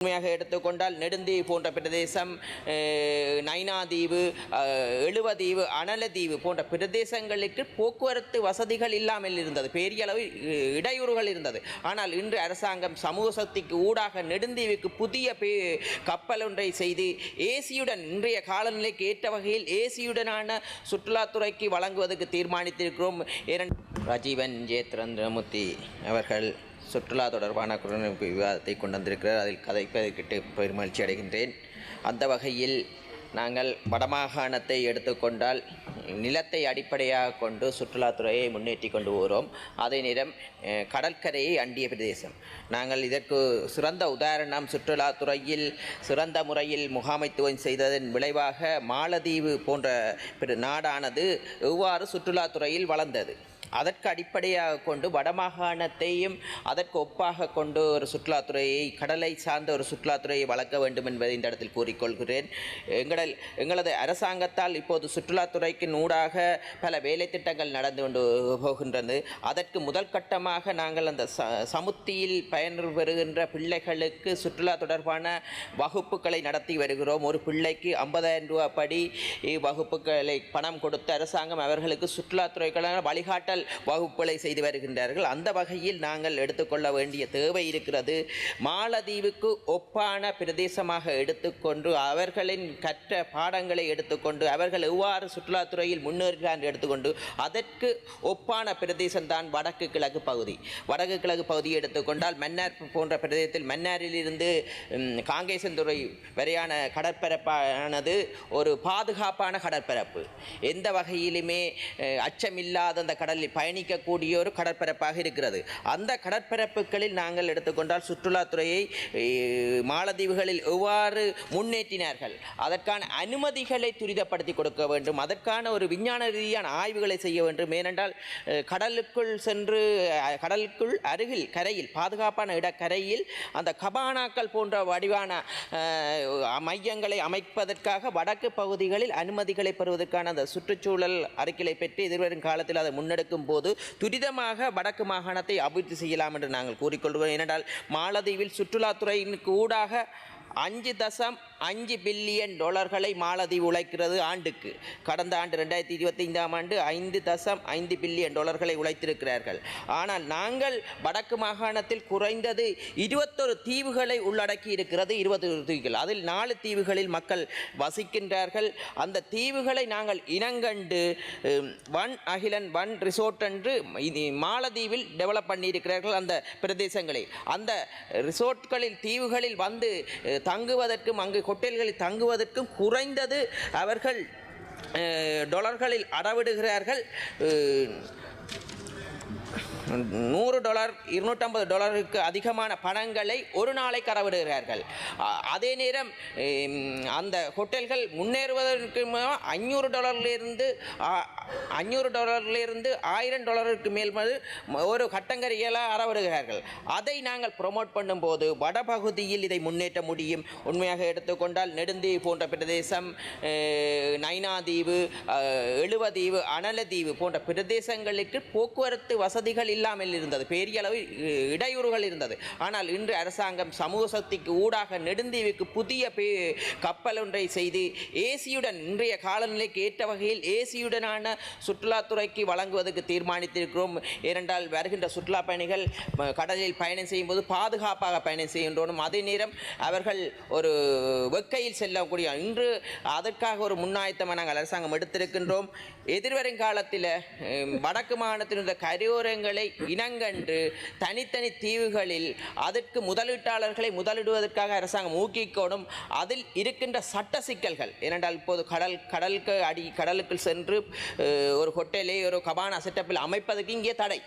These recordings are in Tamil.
உண்மையாக எடுத்துக்கொண்டால் நெடுந்தீவு போன்ற பிரதேசம், நைனாதீவு, எழுவதீவு, அனலதீவு போன்ற பிரதேசங்களுக்கு போக்குவரத்து வசதிகள் இல்லாமல் இருந்தது, பெரிய அளவு இடையூறுகள் இருந்தது. ஆனால் இன்று அரசாங்கம் சமூக சக்திக்கு ஊடாக நெடுந்தீவுக்கு புதிய கப்பல் ஒன்றை செய்து ஏசியுடன் இன்றைய காலநிலைக்கு ஏற்ற வகையில் ஏசியுடனான சுற்றுலாத்துறைக்கு வழங்குவதற்கு தீர்மானித்திருக்கிறோம். ராஜீவன் ஜெயத்ரந்திரமூர்த்தி அவர்கள் சுற்றுலா தொடர்பான குறுநிப்பு விவாதத்தை கொண்டு வந்திருக்கிறார். அதில் கதைப்பதற்கிட்டு பெருமகிழ்ச்சி அடைகின்றேன். அந்த வகையில் நாங்கள் வடமாகாணத்தை எடுத்துக்கொண்டால் நிலத்தை அடிப்படையாக கொண்டு சுற்றுலாத்துறையை முன்னேற்றி கொண்டு வருகிறோம். அதே நேரம் கடற்கரையை அண்டிய பிரதேசம். நாங்கள் இதற்கு சிறந்த உதாரணம், சுற்றுலாத்துறையில் சிறந்த முறையில் முகாமைத்துவம் செய்ததன் விளைவாக மாலத்தீவு போன்ற நாடானது எவ்வாறு சுற்றுலாத்துறையில் வளர்ந்தது, அதற்கு அடிப்படையாக கொண்டு வடமாகாணத்தையும் அதற்கு ஒப்பாக கொண்டு ஒரு சுற்றுலாத்துறையை, கடலை சார்ந்த ஒரு சுற்றுலாத்துறையை வளர்க்க வேண்டும் என்பதை இந்த இடத்தில் கூறிக்கொள்கிறேன். எங்களது அரசாங்கத்தால் இப்போது சுற்றுலாத்துறைக்கு ஊடாக பல வேலை திட்டங்கள் நடந்து கொண்டு போகின்றது. அதற்கு முதல் கட்டமாக நாங்கள் அந்த சமுத்தியில் பயன் பெறுகின்ற பிள்ளைகளுக்கு சுற்றுலா தொடர்பான வகுப்புகளை நடத்தி வருகிறோம். ஒரு பிள்ளைக்கு 50,000 ரூபா படி வகுப்புகளை பணம் கொடுத்து அரசாங்கம் அவர்களுக்கு சுற்றுலாத்துறைக்கான வழிகாட்டல் வகுப்புகளை செய்து வருகின்றார்கள். அந்த வகையில் நாங்கள் எடுத்துக்கொள்ள வேண்டிய தேவை இருக்கிறது. மாலத்தீவுக்கு ஒப்பான பிரதேசமாக எடுத்துக்கொண்டு அவர்களின் கற்ற பாடங்களை எடுத்துக்கொண்டு அவர்கள் எவ்வாறு சுற்றுலாத்துறையில் முன்னேறுகிறார் எடுத்துக்கொண்டு அதற்கு ஒப்பான பிரதேசம்தான் வடக்கு கிழக்கு பகுதி. வடக்கு கிழக்கு பகுதியை எடுத்துக்கொண்டால் மன்னார் போன்ற பிரதேசத்தில் மன்னாரிலிருந்து காங்கேசன்துறை வரையான கடற்பரப்பானது ஒரு பாதுகாப்பான கடற்பரப்பு. எந்த வகையிலுமே அச்சமில்லாத அந்த கடலில் பயணிக்கக்கூடிய ஒரு கடற்பரப்பாக இருக்கிறது. அந்த கடற்பரப்புகளில் நாங்கள் எடுத்துக்கொண்டால் சுற்றுலாத்துறையை மாலத்தீவுகளில் எவ்வாறு முன்னேற்றினார்கள், அதற்கான அனுமதிகளை துரிதப்படுத்தி கொடுக்க வேண்டும், அதற்கான ஒரு விஞ்ஞான ரீதியான ஆய்வுகளை செய்ய வேண்டும். ஏனென்றால் கடலுக்குள் சென்று கடலுக்குள் அருகில் கரையில் பாதுகாப்பான இடக்கரையில் அந்த கபானாக்கள் போன்ற வடிவான மையங்களை அமைப்பதற்காக வடக்கு பகுதிகளில் அனுமதிகளை பெறுவதற்கான அந்த சுற்றுச்சூழல் அறிக்கையை பெற்று எதிர்வரும் காலத்தில் அதை முன்னெடுக்கும் போது துரிதமாக வடக்கு மாகாணத்தை அபிவிருத்தி செய்யலாம் என்று நாங்கள் கூறிக்கொள்கிறோம். ஏனென்றால் மாலத்தீவில் சுற்றுலாத்துறையினுக்கு ஊடாக 5.5 பில்லியன் டாலர்களை மாலத்தீவு உழைக்கிறது ஆண்டுக்கு. கடந்த ஆண்டு 2025ஆம் ஆண்டு 5.5 பில்லியன் டாலர்களை உழைத்திருக்கிறார்கள். ஆனால் நாங்கள் வடக்கு மாகாணத்தில் குறைந்தது 21 தீவுகளை உள்ளடக்கி இருக்கிறது. 20 தீவுகள், அதில் 4 தீவுகளில் மக்கள் வசிக்கின்றார்கள். அந்த தீவுகளை நாங்கள் இனங்கண்டு ஒன் அகிலன் ஒன் ரிசோர்ட் என்று மாலத்தீவில் டெவலப் பண்ணியிருக்கிறார்கள். அந்த பிரதேசங்களை அந்த ரிசோர்ட்களில் தீவுகளில் வந்து தங்குவதற்கும் அங்கு ஹோட்டல்களில் தங்குவதற்கும் குறைந்தது அவர்கள் டாலர்களில் அறவிடுகிறார்கள். $100 $250 அதிகமான பணங்களை ஒரு நாளைக்கு அறவிடுகிறார்கள். அதே நேரம் அந்த ஹோட்டல்கள் முன்னேறுவதற்கு $500 $1000 மேல் ஒரு கட்டங்கரையெல்லாம் அறவிடுகிறார்கள். அதை நாங்கள் ப்ரொமோட் பண்ணும்போது வடபகுதியில் இதை முன்னேற்ற முடியும். உண்மையாக எடுத்துக்கொண்டால் நெடுந்தீவு போன்ற பிரதேசம், நைனாதீவு, எழுவதீவு, அனலதீவு போன்ற பிரதேசங்களுக்கு போக்குவரத்து வசதிகள் இல்லாமல் இருந்தது, பெரிய அளவு இடையூறுகள் இருந்தது. ஆனால் இன்று அரசாங்கம் சமூக சக்திக்கு ஊடாக நெடுந்தீவுக்கு புதிய கப்பல் ஒன்றை செய்து ஏசியுடன் இன்றைய காலநிலைக்கு ஏற்ற வகையில் ஏசியுடனான சுற்றுலாத்துறைக்கு வழங்குவதற்கு தீர்மானித்திருக்கிறோம். ஏனென்றால் வருகின்ற சுற்றுலா பயணிகள் கடலில் பயணம் செய்யும் போது பாதுகாப்பாக பயணம் செய்கின்றோம். அதே நேரம் அவர்கள் ஒரு வெக்கையில் செல்லக்கூடிய இன்று அதற்காக ஒரு முன்னாயத்தமாக நாங்கள் அரசாங்கம் எடுத்திருக்கின்றோம். எதிர்வரும் காலத்தில் வடக்கு மாகாணத்தினுடைய கரையோரங்களை இனங்கண்டு தனித்தனி தீவுகளில் அதற்கு முதலீட்டாளர்களை முதலிடுவதற்காக அரசாங்கம் ஊக்கிக்கோடும். அதில் இருக்கின்ற சட்ட சிக்கல்கள், ஏனென்றால் இப்போது கடலுக்குள் சென்று ஒரு ஹோட்டலை ஒரு கபானா செட்டப்பில் அமைப்பதற்கு இங்கே தடை.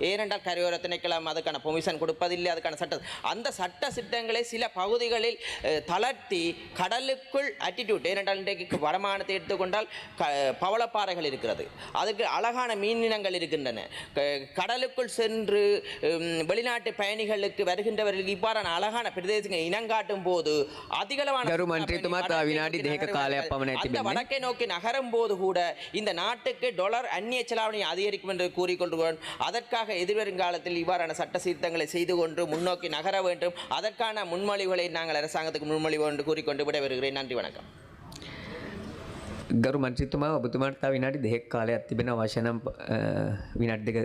ஏனென்றால் கரையோர திணைக்களம் அதுக்கான பெர்மிஷன் கொடுப்பதில்லை. அதுக்கான அந்த சட்ட சிட்டங்களை சில பகுதிகளில் தளர்த்தி கடலுக்குள் ஆட்டிடியூட், ஏனென்றால் இன்றைக்கு வடமாகாணத்தை எடுத்துக்கொண்டால் பவளப்பாறைகள் இருக்கிறது, அதுக்கு அழகான மீனினங்கள் இருக்கின்றன. கடலுக்குள் சென்று வெளிநாட்டு பயணிகளுக்கு வருகின்றவர்களுக்கு இவ்வாறான அழகான பிரதேசங்கள் இனங்காட்டும் போது அதிகளவான வடக்கை நோக்கி நகரும் போது கூட இந்த நாட்டுக்கு டாலர் அந்நிய செலாவணி அதிகரிக்கும் என்று கூறிக்கொள்கிறோம். அதற்கு அதற்காக எதிர்வருங்காலத்தில் இவ்வாறான சட்ட சீர்திருத்தங்களை செய்து கொண்டு முன்னோக்கி நகர வேண்டும். அதற்கான முன்மொழிவுகளை நாங்கள் அரசாங்கத்துக்கு முன்மொழிவு என்று கூறிக்கொண்டு விடைபெறுகிறேன். நன்றி, வணக்கம். ගරු මන්ත්‍රීතුමා ඔබතුමාට තව විනාඩි 2ක කාලයක් තිබෙනවා. අවශ්‍ය නම් විනාඩි 2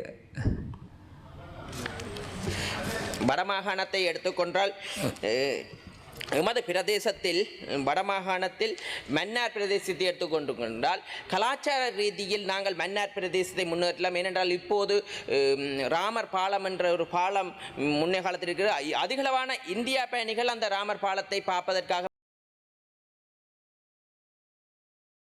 வடமாகாணத்தை எடுத்துக்கொண்டால் எமது பிரதேசத்தில் வடமாகாணத்தில் மன்னார் பிரதேசத்தை எடுத்துக்கொண்டால் கலாச்சார ரீதியில் நாங்கள் மன்னார் பிரதேசத்தை முன்னேற்றலாம். ஏனென்றால் இப்போது ராமர் பாலம் என்ற ஒரு பாலம் முன்னே காலத்தில் இருக்கிற அதிகளவான இந்தியா பயணிகள் அந்த ராமர் பாலத்தை பார்ப்பதற்காக